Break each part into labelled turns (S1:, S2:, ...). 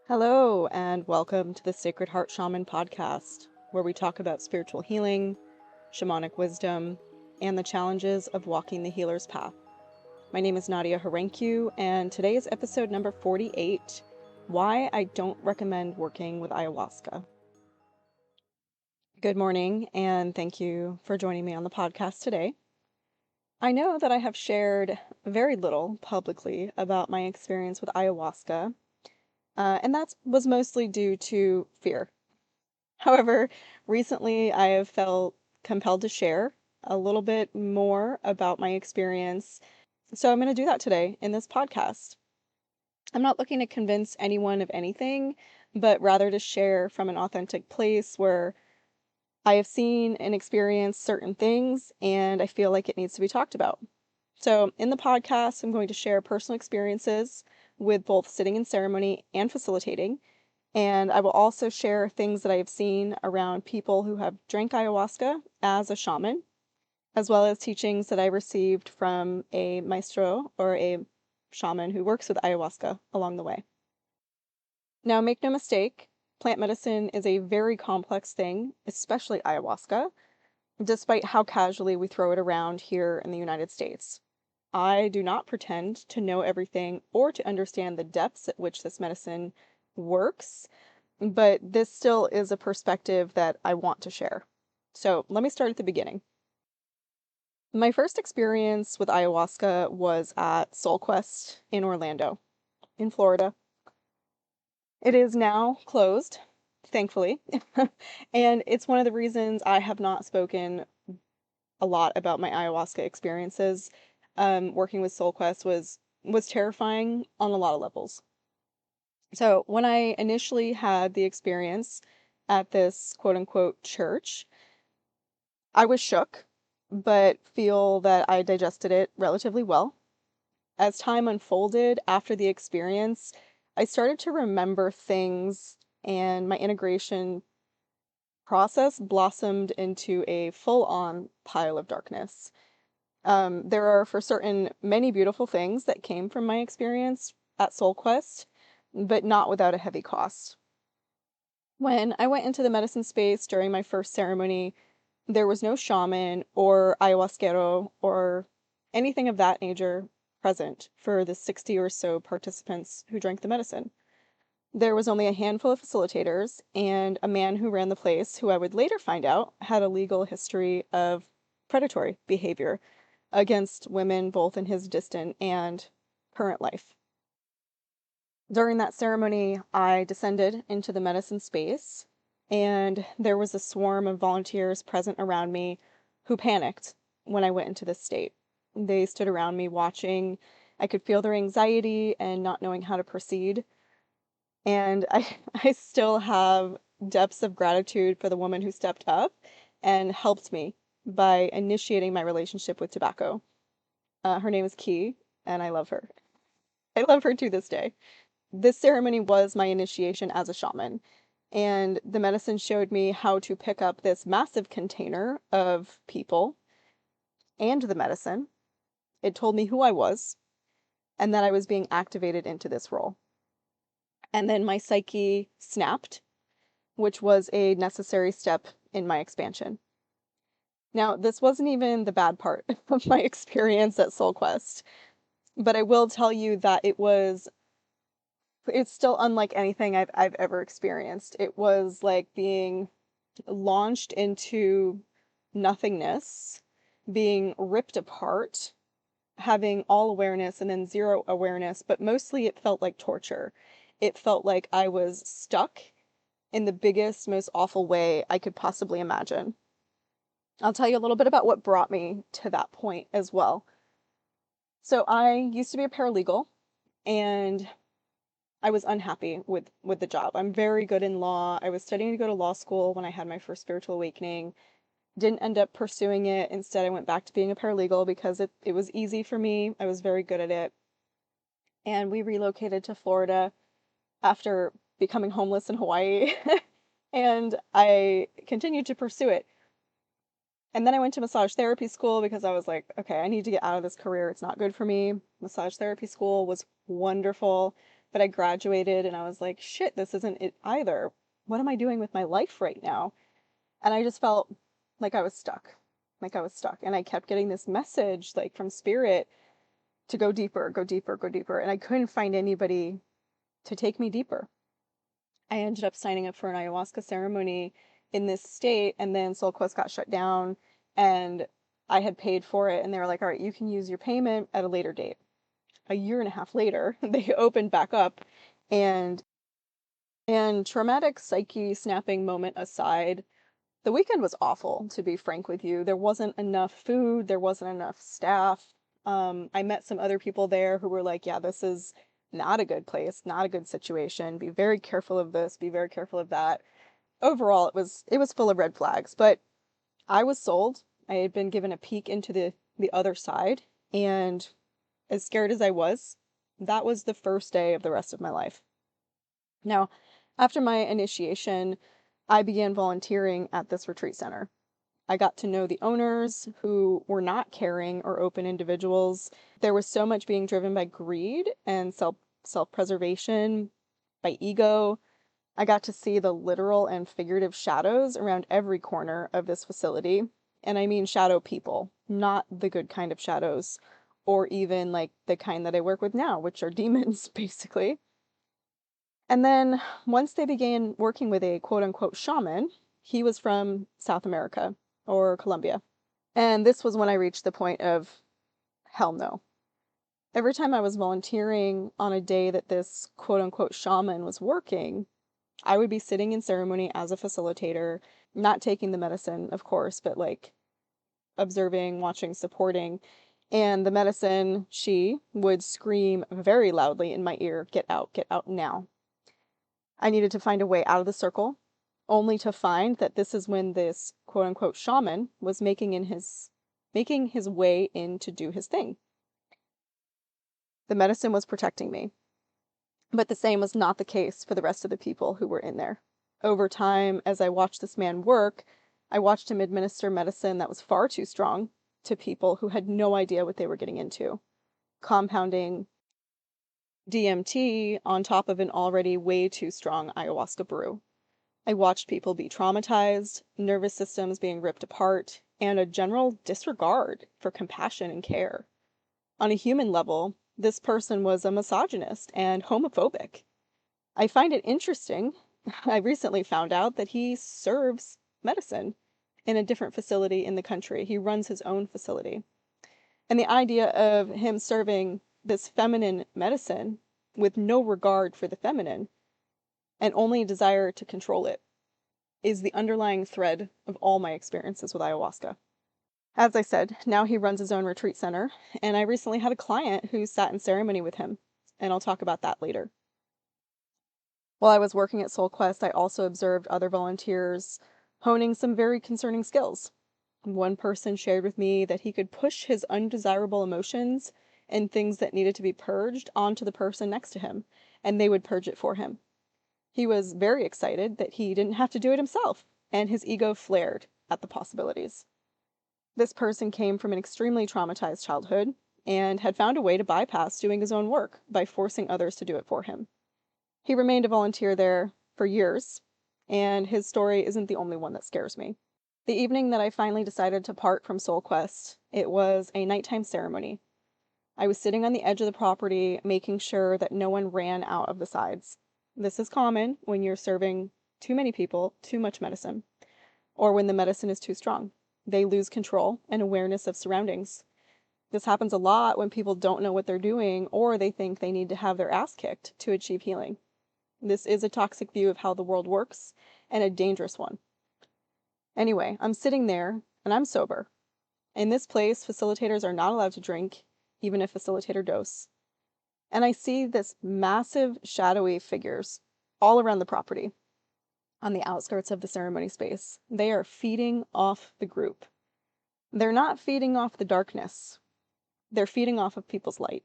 S1: Hello, and welcome to the Sacred Heart Shaman podcast, where we talk about spiritual healing, shamanic wisdom, and the challenges of walking the healer's path. My name is Nadia Harenkiu, and today is episode number 48, Why I Don't Recommend Working with Ayahuasca. Good morning, and thank you for joining me on the podcast today. I know that I have shared very little publicly about my experience with ayahuasca, and that was mostly due to fear. However, recently I have felt compelled to share a little bit more about my experience. So I'm going to do that today in this podcast. I'm not looking to convince anyone of anything, but rather to share from an authentic place where I have seen and experienced certain things and I feel like it needs to be talked about. So in the podcast, I'm going to share personal experiences with both sitting in ceremony and facilitating. And I will also share things that I have seen around people who have drank ayahuasca as a shaman, as well as teachings that I received from a maestro or a shaman who works with ayahuasca along the way. Now, make no mistake, plant medicine is a very complex thing, especially ayahuasca, despite how casually we throw it around here in the United States. I do not pretend to know everything or to understand the depths at which this medicine works, but this still is a perspective that I want to share. So let me start at the beginning. My first experience with ayahuasca was at Soul Quest in Orlando, in Florida. It is now closed, thankfully, and it's one of the reasons I have not spoken a lot about my ayahuasca experiences. Working with Soul Quest was terrifying on a lot of levels. So when I initially had the experience at this quote unquote church, I was shook, but feel that I digested it relatively well. As time unfolded after the experience, I started to remember things, and my integration process blossomed into a full-on pile of darkness. There are for certain many beautiful things that came from my experience at Soul Quest, but not without a heavy cost. When I went into the medicine space during my first ceremony, there was no shaman or ayahuasquero or anything of that nature present for the 60 or so participants who drank the medicine. There was only a handful of facilitators and a man who ran the place, who I would later find out had a legal history of predatory behavior against women, both in his distant and current life. During that ceremony, I descended into the medicine space, and there was a swarm of volunteers present around me who panicked when I went into this state. They stood around me watching. I could feel their anxiety and not knowing how to proceed. And I still have depths of gratitude for the woman who stepped up and helped me by initiating my relationship with tobacco. Her name is Key, and I love her. I love her to this day. This ceremony was my initiation as a shaman, and the medicine showed me how to pick up this massive container of people and the medicine. It told me who I was and that I was being activated into this role. And then my psyche snapped, which was a necessary step in my expansion. Now, this wasn't even the bad part of my experience at Soul Quest, but I will tell you that it's still unlike anything I've ever experienced. It was like being launched into nothingness, being ripped apart, having all awareness and then zero awareness, but mostly it felt like torture. It felt like I was stuck in the biggest, most awful way I could possibly imagine. I'll tell you a little bit about what brought me to that point as well. So I used to be a paralegal, and I was unhappy with the job. I'm very good in law. I was studying to go to law school when I had my first spiritual awakening. Didn't end up pursuing it. Instead, I went back to being a paralegal because it was easy for me. I was very good at it. And we relocated to Florida after becoming homeless in Hawaii. And I continued to pursue it. And then I went to massage therapy school because I was like, okay, I need to get out of this career. It's not good for me. Massage therapy school was wonderful. but I graduated and I was like, shit, this isn't it either. What am I doing with my life right now? And I just felt like I was stuck. Like I was stuck. And I kept getting this message like from spirit to go deeper, go deeper, go deeper. And I couldn't find anybody to take me deeper. I ended up signing up for an ayahuasca ceremony in this state, and then Soul Quest got shut down, and I had paid for it, and they were like, all right, you can use your payment at a later date. A year and a half later, they opened back up, and traumatic psyche snapping moment aside, the weekend was awful, to be frank with you. There wasn't enough food, there wasn't enough staff. I met some other people there who were like, yeah, this is not a good place, not a good situation. Be very careful of this, be very careful of that. Overall, it was full of red flags, but I was sold. I had been given a peek into the other side, and as scared as I was, that was the first day of the rest of my life. Now, after my initiation, I began volunteering at this retreat center. I got to know the owners who were not caring or open individuals. There was so much being driven by greed and self-preservation, by ego. I got to see the literal and figurative shadows around every corner of this facility. And I mean shadow people, not the good kind of shadows, or even like the kind that I work with now, which are demons, basically. And then once they began working with a quote unquote shaman, he was from South America or Colombia. And this was when I reached the point of hell no. Every time I was volunteering on a day that this quote unquote shaman was working, I would be sitting in ceremony as a facilitator, not taking the medicine, of course, but like observing, watching, supporting. And the medicine, she would scream very loudly in my ear, get out now. I needed to find a way out of the circle, only to find that this is when this quote unquote shaman was making his way in to do his thing. The medicine was protecting me, but the same was not the case for the rest of the people who were in there. Over time, as I watched this man work, I watched him administer medicine that was far too strong to people who had no idea what they were getting into, compounding DMT on top of an already way too strong ayahuasca brew. I watched people be traumatized, nervous systems being ripped apart, and a general disregard for compassion and care. On a human level, this person was a misogynist and homophobic. I find it interesting. I recently found out that he serves medicine in a different facility in the country. He runs his own facility. And the idea of him serving this feminine medicine with no regard for the feminine and only a desire to control it is the underlying thread of all my experiences with ayahuasca. As I said, now he runs his own retreat center, and I recently had a client who sat in ceremony with him, and I'll talk about that later. While I was working at Soul Quest, I also observed other volunteers honing some very concerning skills. One person shared with me that he could push his undesirable emotions and things that needed to be purged onto the person next to him, and they would purge it for him. He was very excited that he didn't have to do it himself, and his ego flared at the possibilities. This person came from an extremely traumatized childhood and had found a way to bypass doing his own work by forcing others to do it for him. He remained a volunteer there for years, and his story isn't the only one that scares me. The evening that I finally decided to part from Soul Quest, it was a nighttime ceremony. I was sitting on the edge of the property, making sure that no one ran out of the sides. This is common when you're serving too many people too much medicine, or when the medicine is too strong. They lose control and awareness of surroundings. This happens a lot when people don't know what they're doing, or they think they need to have their ass kicked to achieve healing. This is a toxic view of how the world works, and a dangerous one. Anyway, I'm sitting there, and I'm sober. In this place, facilitators are not allowed to drink, even a facilitator dose. And I see this massive shadowy figures all around the property, on the outskirts of the ceremony space. They are feeding off the group. They're not feeding off the darkness. They're feeding off of people's light.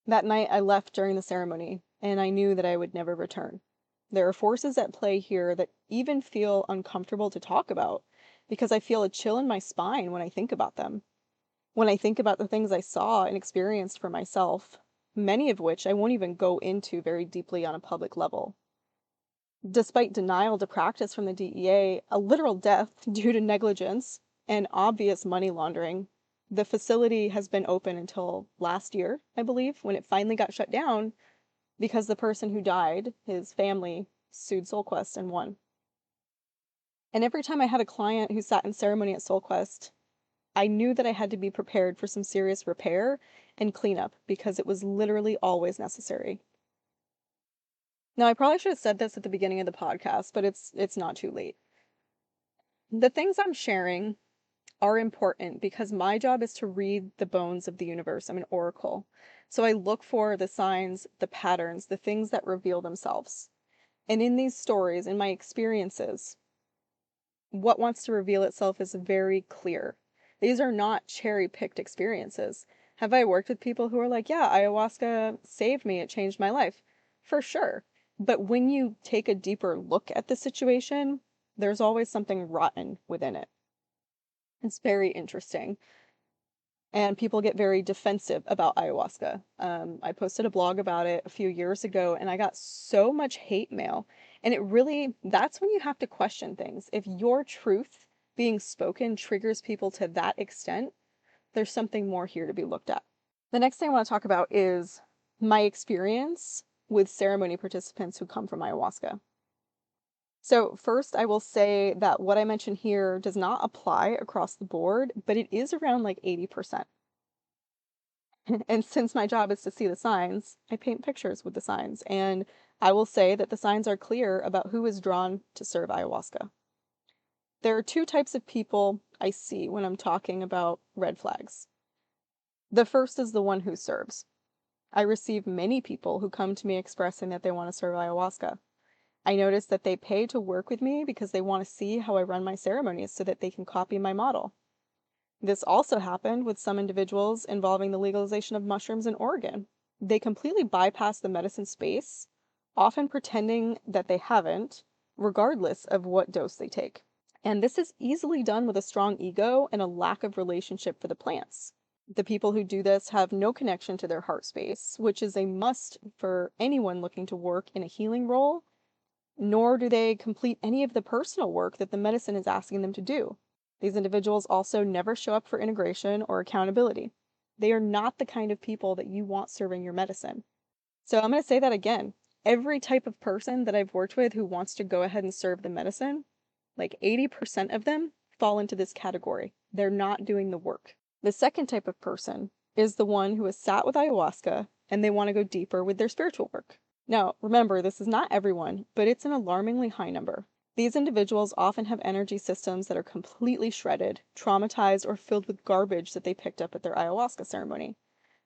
S1: That night I left during the ceremony, and I knew that I would never return. There are forces at play here that even feel uncomfortable to talk about, because I feel a chill in my spine when I think about them. When I think about the things I saw and experienced for myself, many of which I won't even go into very deeply on a public level. Despite denial to practice from the DEA, a literal death due to negligence, and obvious money laundering, the facility has been open until last year, I believe, when it finally got shut down because the person who died, his family, sued SoulQuest and won. And every time I had a client who sat in ceremony at SoulQuest, I knew that I had to be prepared for some serious repair and cleanup because it was literally always necessary. Now, I probably should have said this at the beginning of the podcast, but it's not too late. The things I'm sharing are important because my job is to read the bones of the universe. I'm an oracle. So I look for the signs, the patterns, the things that reveal themselves. And in these stories, in my experiences, what wants to reveal itself is very clear. These are not cherry-picked experiences. Have I worked with people who are like, yeah, ayahuasca saved me, it changed my life? For sure. But when you take a deeper look at the situation, there's always something rotten within it. It's very interesting. And people get very defensive about ayahuasca. I posted a blog about it a few years ago and I got so much hate mail. And that's when you have to question things. If your truth being spoken triggers people to that extent, there's something more here to be looked at. The next thing I want to talk about is my experience with ceremony participants who come from ayahuasca. So first, I will say that what I mentioned here does not apply across the board, but it is around like 80%. And since my job is to see the signs, I paint pictures with the signs. And I will say that the signs are clear about who is drawn to serve ayahuasca. There are two types of people I see when I'm talking about red flags. The first is the one who serves. I receive many people who come to me expressing that they want to serve ayahuasca. I notice that they pay to work with me because they want to see how I run my ceremonies so that they can copy my model. This also happened with some individuals involving the legalization of mushrooms in Oregon. They completely bypass the medicine space, often pretending that they haven't, regardless of what dose they take. And this is easily done with a strong ego and a lack of relationship for the plants. The people who do this have no connection to their heart space, which is a must for anyone looking to work in a healing role, nor do they complete any of the personal work that the medicine is asking them to do. These individuals also never show up for integration or accountability. They are not the kind of people that you want serving your medicine. So I'm going to say that again. Every type of person that I've worked with who wants to go ahead and serve the medicine, like 80% of them fall into this category. They're not doing the work. The second type of person is the one who has sat with ayahuasca and they want to go deeper with their spiritual work. Now, remember, this is not everyone, but it's an alarmingly high number. These individuals often have energy systems that are completely shredded, traumatized, or filled with garbage that they picked up at their ayahuasca ceremony.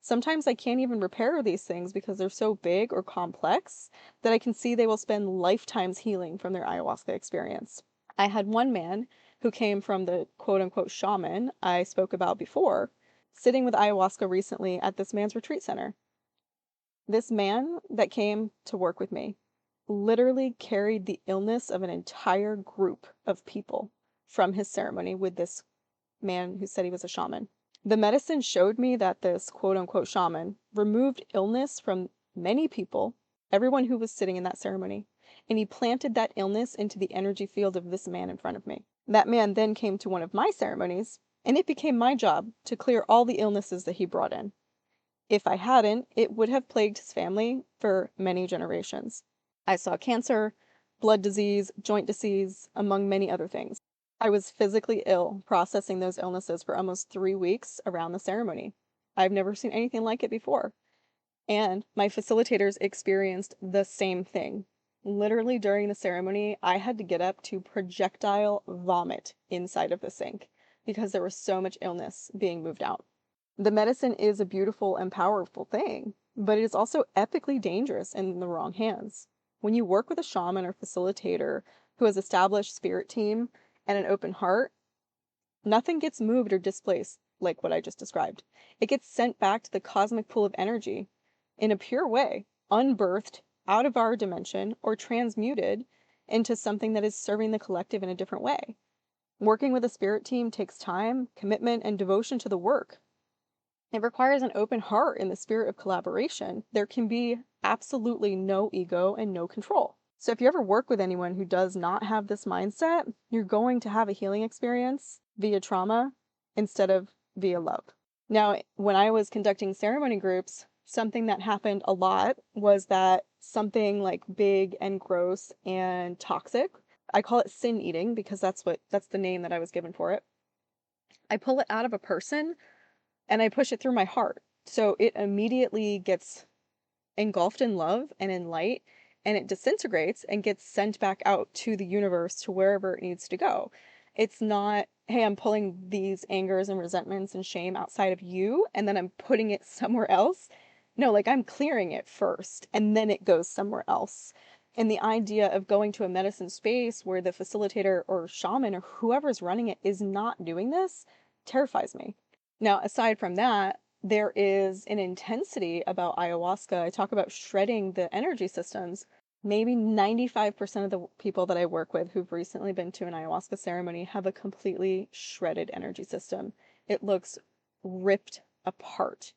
S1: Sometimes I can't even repair these things because they're so big or complex that I can see they will spend lifetimes healing from their ayahuasca experience. I had one man who came from the quote-unquote shaman I spoke about before, sitting with ayahuasca recently at this man's retreat center. This man that came to work with me literally carried the illness of an entire group of people from his ceremony with this man who said he was a shaman. The medicine showed me that this quote-unquote shaman removed illness from many people, everyone who was sitting in that ceremony, and he planted that illness into the energy field of this man in front of me. That man then came to one of my ceremonies, and it became my job to clear all the illnesses that he brought in. If I hadn't, it would have plagued his family for many generations. I saw cancer, blood disease, joint disease, among many other things. I was physically ill, processing those illnesses for almost 3 weeks around the ceremony. I've never seen anything like it before. And my facilitators experienced the same thing. Literally during the ceremony, I had to get up to projectile vomit inside of the sink because there was so much illness being moved out. The medicine is a beautiful and powerful thing, but it is also epically dangerous in the wrong hands. When you work with a shaman or facilitator who has established spirit team and an open heart, nothing gets moved or displaced like what I just described. It gets sent back to the cosmic pool of energy in a pure way, unbirthed out of our dimension or transmuted into something that is serving the collective in a different way. Working with a spirit team takes time, commitment, and devotion to the work. It requires an open heart in the spirit of collaboration. There can be absolutely no ego and no control. So if you ever work with anyone who does not have this mindset, you're going to have a healing experience via trauma instead of via love. Now, when I was conducting ceremony groups, something that happened a lot was that something like big and gross and toxic, I call it sin eating because that's the name that I was given for it. I pull it out of a person and I push it through my heart. So it immediately gets engulfed in love and in light, and it disintegrates and gets sent back out to the universe to wherever it needs to go. It's not, hey, I'm pulling these angers and resentments and shame outside of you, and then I'm putting it somewhere else. No, like I'm clearing it first, and then it goes somewhere else. And the idea of going to a medicine space where the facilitator or shaman or whoever's running it is not doing this terrifies me. Now, aside from that, there is an intensity about ayahuasca. I talk about shredding the energy systems. Maybe 95% of the people that I work with who've recently been to an ayahuasca ceremony have a completely shredded energy system. It looks ripped apart.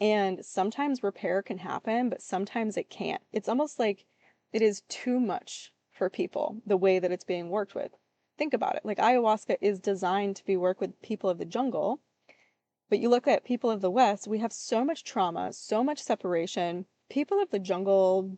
S1: And sometimes repair can happen, but sometimes it can't. It's almost like it is too much for people, the way that it's being worked with. Think about it. Like ayahuasca is designed to be worked with people of the jungle, but you look at people of the West, we have so much trauma, so much separation. People of the jungle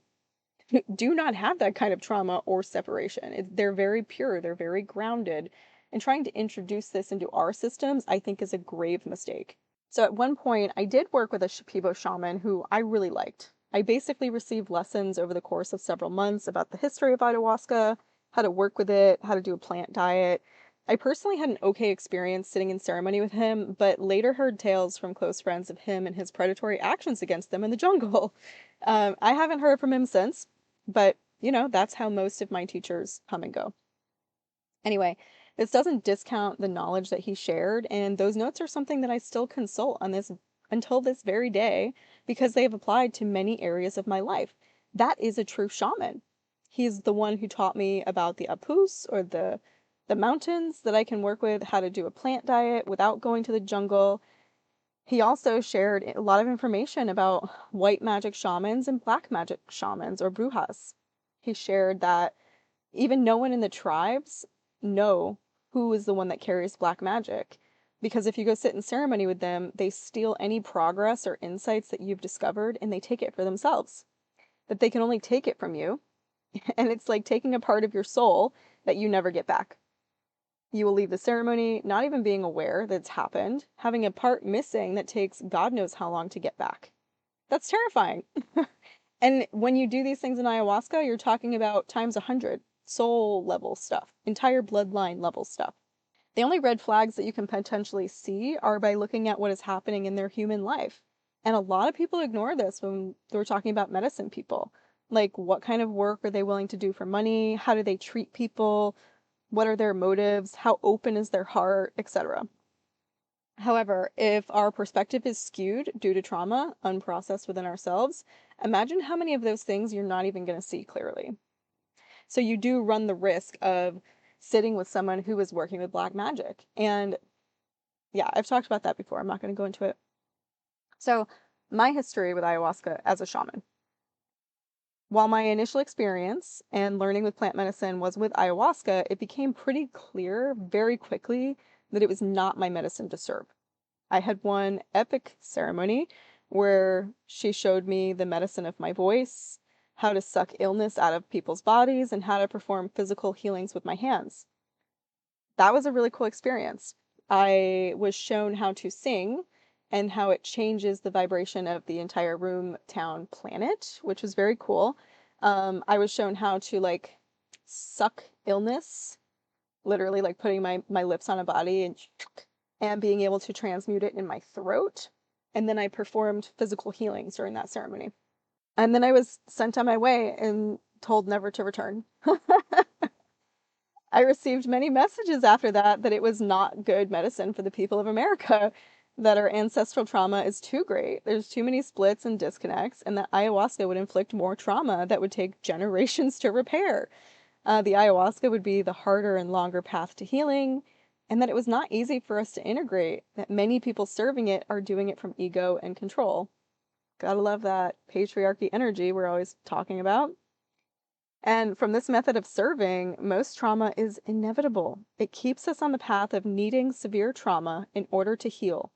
S1: do not have that kind of trauma or separation. They're very pure, they're very grounded. And trying to introduce this into our systems, I think, is a grave mistake. So at one point, I did work with a Shipibo shaman who I really liked. I basically received lessons over the course of several months about the history of ayahuasca, how to work with it, how to do a plant diet. I personally had an okay experience sitting in ceremony with him, but later heard tales from close friends of him and his predatory actions against them in the jungle. I haven't heard from him since, but that's how most of my teachers come and go. Anyway, this doesn't discount the knowledge that he shared, and those notes are something that I still consult on this until this very day because they have applied to many areas of my life. That is a true shaman. He's the one who taught me about the apus or the mountains that I can work with, how to do a plant diet without going to the jungle. He also shared a lot of information about white magic shamans and black magic shamans or brujas. He shared that even no one in the tribes know who is the one that carries black magic. Because if you go sit in ceremony with them, they steal any progress or insights that you've discovered and they take it for themselves. That they can only take it from you. And it's like taking a part of your soul that you never get back. You will leave the ceremony not even being aware that it's happened, having a part missing that takes God knows how long to get back. That's terrifying. And when you do these things in ayahuasca, you're talking about times 100 soul level stuff, entire bloodline level stuff. The only red flags that you can potentially see are by looking at what is happening in their human life. And a lot of people ignore this when we're talking about medicine people. Like, what kind of work are they willing to do for money? How do they treat people? What are their motives? How open is their heart, etc. However, if our perspective is skewed due to trauma, unprocessed within ourselves, imagine how many of those things you're not even going to see clearly. So you do run the risk of sitting with someone who is working with black magic. And yeah, I've talked about that before. I'm not going to go into it. So my history with ayahuasca as a shaman. While my initial experience and learning with plant medicine was with ayahuasca, it became pretty clear very quickly that it was not my medicine to serve. I had one epic ceremony where she showed me the medicine of my voice, how to suck illness out of people's bodies, and how to perform physical healings with my hands. That was a really cool experience. I was shown how to sing and how it changes the vibration of the entire room, town, planet, which was very cool. I was shown how to like suck illness, literally like putting my lips on a body and being able to transmute it in my throat. And then I performed physical healings during that ceremony. And then I was sent on my way and told never to return. I received many messages after that it was not good medicine for the people of America, that our ancestral trauma is too great, there's too many splits and disconnects, and that ayahuasca would inflict more trauma that would take generations to repair. The ayahuasca would be the harder and longer path to healing, and that it was not easy for us to integrate, that many people serving it are doing it from ego and control. Gotta love that patriarchy energy we're always talking about. And from this method of serving, most trauma is inevitable. It keeps us on the path of needing severe trauma in order to heal,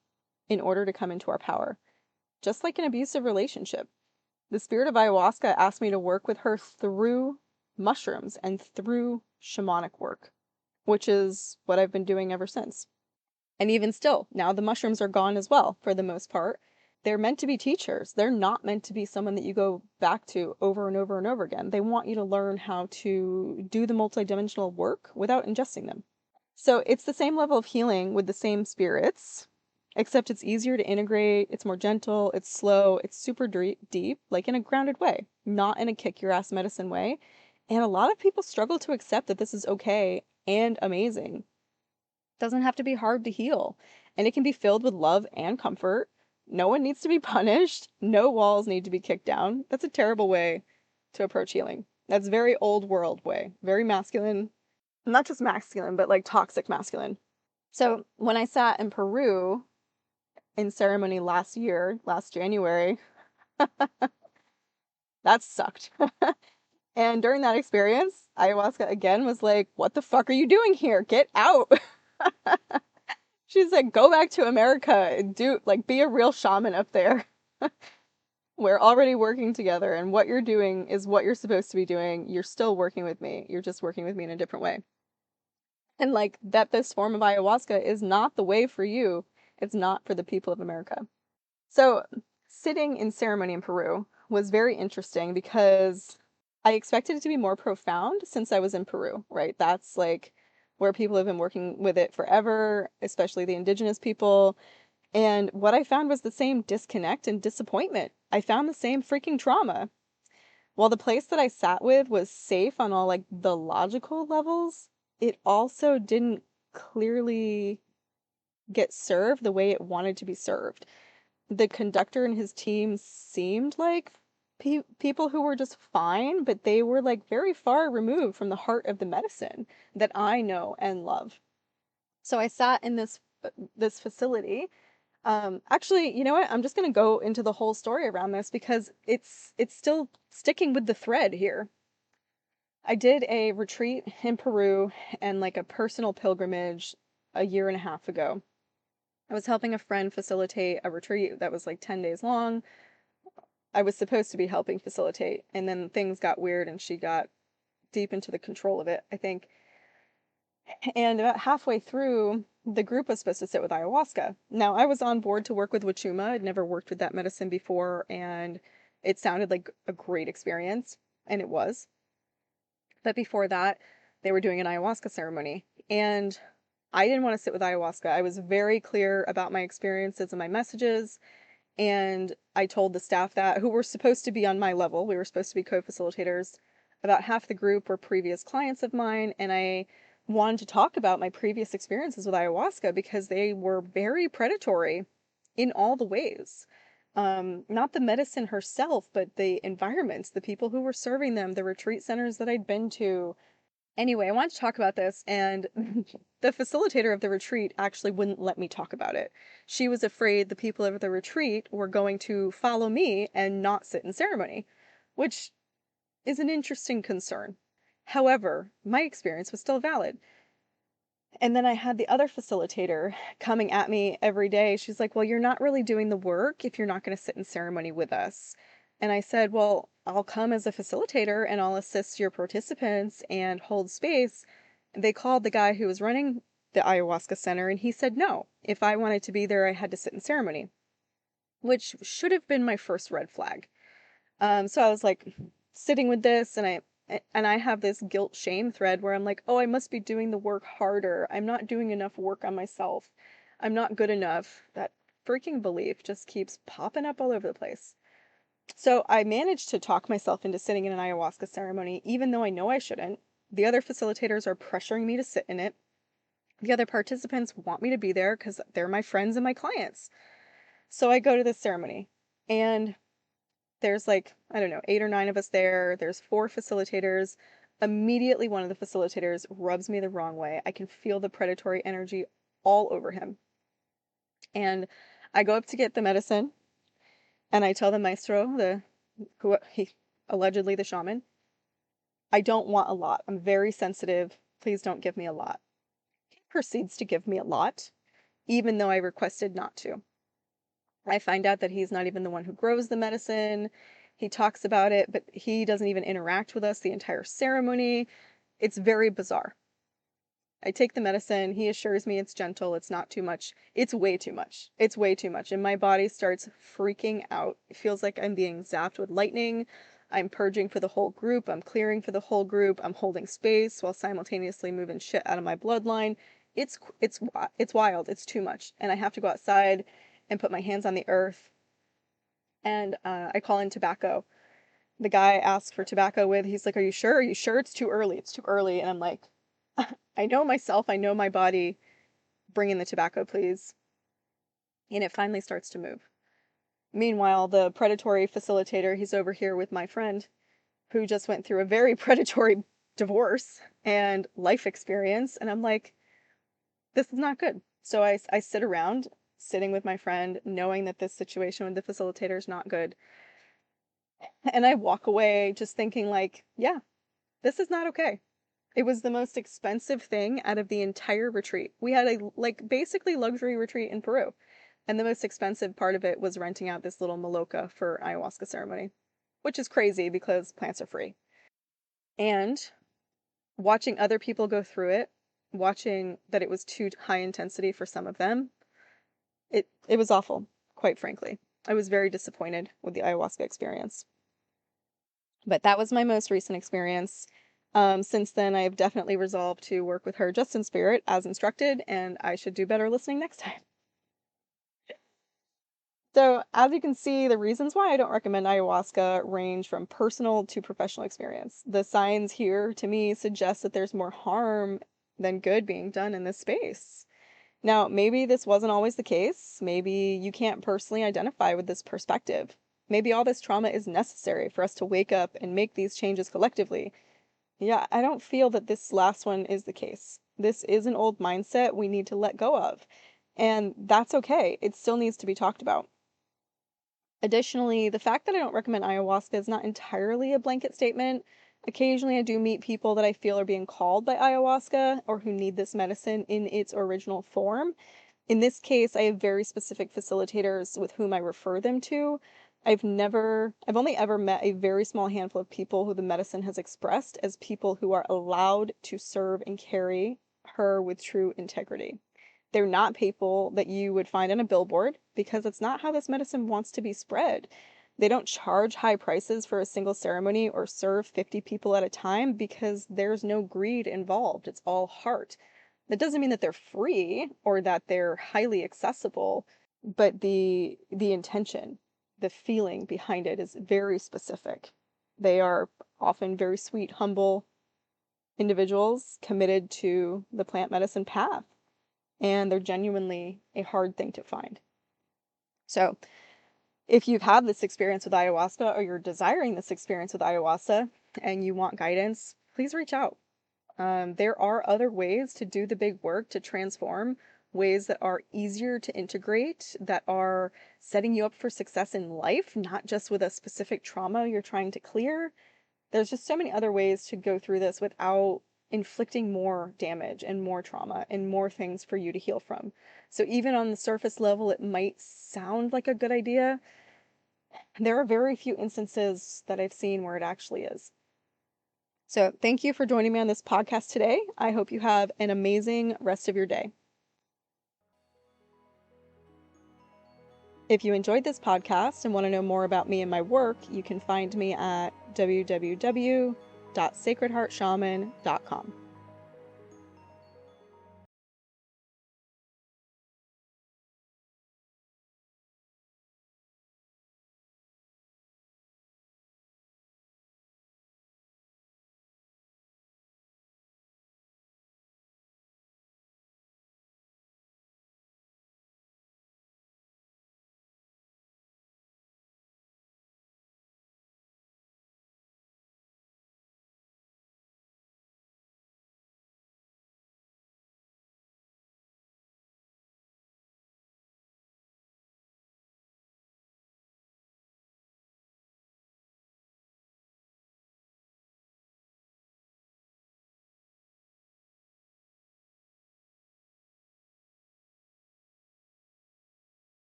S1: in order to come into our power. Just like an abusive relationship. The spirit of ayahuasca asked me to work with her through mushrooms and through shamanic work, which is what I've been doing ever since. And even still, now the mushrooms are gone as well, for the most part. They're meant to be teachers. They're not meant to be someone that you go back to over and over and over again. They want you to learn how to do the multidimensional work without ingesting them. So it's the same level of healing with the same spirits, except it's easier to integrate, it's more gentle, it's slow, it's super deep, like in a grounded way, not in a kick your ass medicine way. And a lot of people struggle to accept that this is okay and amazing. It doesn't have to be hard to heal, and it can be filled with love and comfort. No one needs to be punished. No walls need to be kicked down. That's a terrible way to approach healing. That's very old world way, very masculine. Not just masculine, but like toxic masculine. So when I sat in Peru in ceremony last January, that sucked. And during that experience, ayahuasca again was like, what the fuck are you doing here? Get out. She's like, go back to America and be a real shaman up there. We're already working together, and what you're doing is what you're supposed to be doing. You're still working with me. You're just working with me in a different way. And like that this form of ayahuasca is not the way for you. It's not for the people of America. So sitting in ceremony in Peru was very interesting because I expected it to be more profound since I was in Peru, right? That's like where people have been working with it forever, especially the indigenous people. And what I found was the same disconnect and disappointment. I found the same freaking trauma. While the place that I sat with was safe on all like the logical levels, it also didn't clearly get served the way it wanted to be served. The conductor and his team seemed like people who were just fine, but they were like very far removed from the heart of the medicine that I know and love. So I sat in this facility. Actually, you know what? I'm just gonna go into the whole story around this because it's still sticking with the thread here. I did a retreat in Peru and like a personal pilgrimage a year and a half ago. I was helping a friend facilitate a retreat that was like 10 days long. I was supposed to be helping facilitate, and then things got weird and she got deep into the control of it, I think. And about halfway through, the group was supposed to sit with ayahuasca. Now, I was on board to work with Wachuma. I'd never worked with that medicine before, and it sounded like a great experience, and it was. But before that, they were doing an ayahuasca ceremony, and I didn't want to sit with ayahuasca. I was very clear about my experiences and my messages, and I told the staff that, who were supposed to be on my level, we were supposed to be co-facilitators. About half the group were previous clients of mine, and I wanted to talk about my previous experiences with ayahuasca because they were very predatory in all the ways. Not the medicine herself, but the environments, the people who were serving them, the retreat centers that I'd been to. Anyway, I wanted to talk about this, and the facilitator of the retreat actually wouldn't let me talk about it. She was afraid the people of the retreat were going to follow me and not sit in ceremony, which is an interesting concern. However, my experience was still valid. And then I had the other facilitator coming at me every day. She's like, well, you're not really doing the work if you're not going to sit in ceremony with us. And I said, well, I'll come as a facilitator and I'll assist your participants and hold space. They called the guy who was running the ayahuasca center and he said, no, if I wanted to be there, I had to sit in ceremony, which should have been my first red flag. So I was like sitting with this and I have this guilt shame thread where I'm like, oh, I must be doing the work harder. I'm not doing enough work on myself. I'm not good enough. That freaking belief just keeps popping up all over the place. So I managed to talk myself into sitting in an ayahuasca ceremony, even though I know I shouldn't. The other facilitators are pressuring me to sit in it. The other participants want me to be there because they're my friends and my clients. So I go to this ceremony and there's like, I don't know, 8 or 9 of us there. There's 4 facilitators. Immediately, one of the facilitators rubs me the wrong way. I can feel the predatory energy all over him. And I go up to get the medicine, and I tell the maestro, allegedly the shaman, I don't want a lot. I'm very sensitive. Please don't give me a lot. He proceeds to give me a lot, even though I requested not to. I find out that he's not even the one who grows the medicine. He talks about it, but he doesn't even interact with us the entire ceremony. It's very bizarre. I take the medicine. He assures me it's gentle. It's not too much. It's way too much. It's way too much. And my body starts freaking out. It feels like I'm being zapped with lightning. I'm purging for the whole group. I'm clearing for the whole group. I'm holding space while simultaneously moving shit out of my bloodline. It's wild. It's too much. And I have to go outside and put my hands on the earth. And I call in tobacco. The guy asks for tobacco with. He's like, "Are you sure? Are you sure it's too early? It's too early." And I'm like, I know myself, I know my body. Bring in the tobacco, please. And it finally starts to move. Meanwhile, the predatory facilitator, he's over here with my friend who just went through a very predatory divorce and life experience. And I'm like, this is not good. So I sit around, sitting with my friend, knowing that this situation with the facilitator is not good. And I walk away just thinking like, yeah, this is not okay. It was the most expensive thing out of the entire retreat. We had a basically luxury retreat in Peru. And the most expensive part of it was renting out this little maloca for ayahuasca ceremony, which is crazy because plants are free. And watching other people go through it, watching that it was too high intensity for some of them, it was awful, quite frankly. I was very disappointed with the ayahuasca experience. But that was my most recent experience. Since then, I have definitely resolved to work with her just in spirit as instructed, and I should do better listening next time. So, as you can see, the reasons why I don't recommend ayahuasca range from personal to professional experience. The signs here, to me, suggest that there's more harm than good being done in this space. Now, maybe this wasn't always the case. Maybe you can't personally identify with this perspective. Maybe all this trauma is necessary for us to wake up and make these changes collectively. Yeah, I don't feel that this last one is the case. This is an old mindset we need to let go of. And that's okay. It still needs to be talked about. Additionally, the fact that I don't recommend ayahuasca is not entirely a blanket statement. Occasionally, I do meet people that I feel are being called by ayahuasca or who need this medicine in its original form. In this case, I have very specific facilitators with whom I refer them to. I've only ever met a very small handful of people who the medicine has expressed as people who are allowed to serve and carry her with true integrity. They're not people that you would find on a billboard because it's not how this medicine wants to be spread. They don't charge high prices for a single ceremony or serve 50 people at a time because there's no greed involved. It's all heart. That doesn't mean that they're free or that they're highly accessible, but the intention, the feeling behind it is very specific. They are often very sweet, humble individuals committed to the plant medicine path, and they're genuinely a hard thing to find. So, if you've had this experience with ayahuasca or you're desiring this experience with ayahuasca and you want guidance, please reach out. There are other ways to do the big work to transform, ways that are easier to integrate, that are setting you up for success in life, not just with a specific trauma you're trying to clear. There's just so many other ways to go through this without inflicting more damage and more trauma and more things for you to heal from. So even on the surface level, it might sound like a good idea. There are very few instances that I've seen where it actually is. So thank you for joining me on this podcast today. I hope you have an amazing rest of your day. If you enjoyed this podcast and want to know more about me and my work, you can find me at www.sacredheartshaman.com.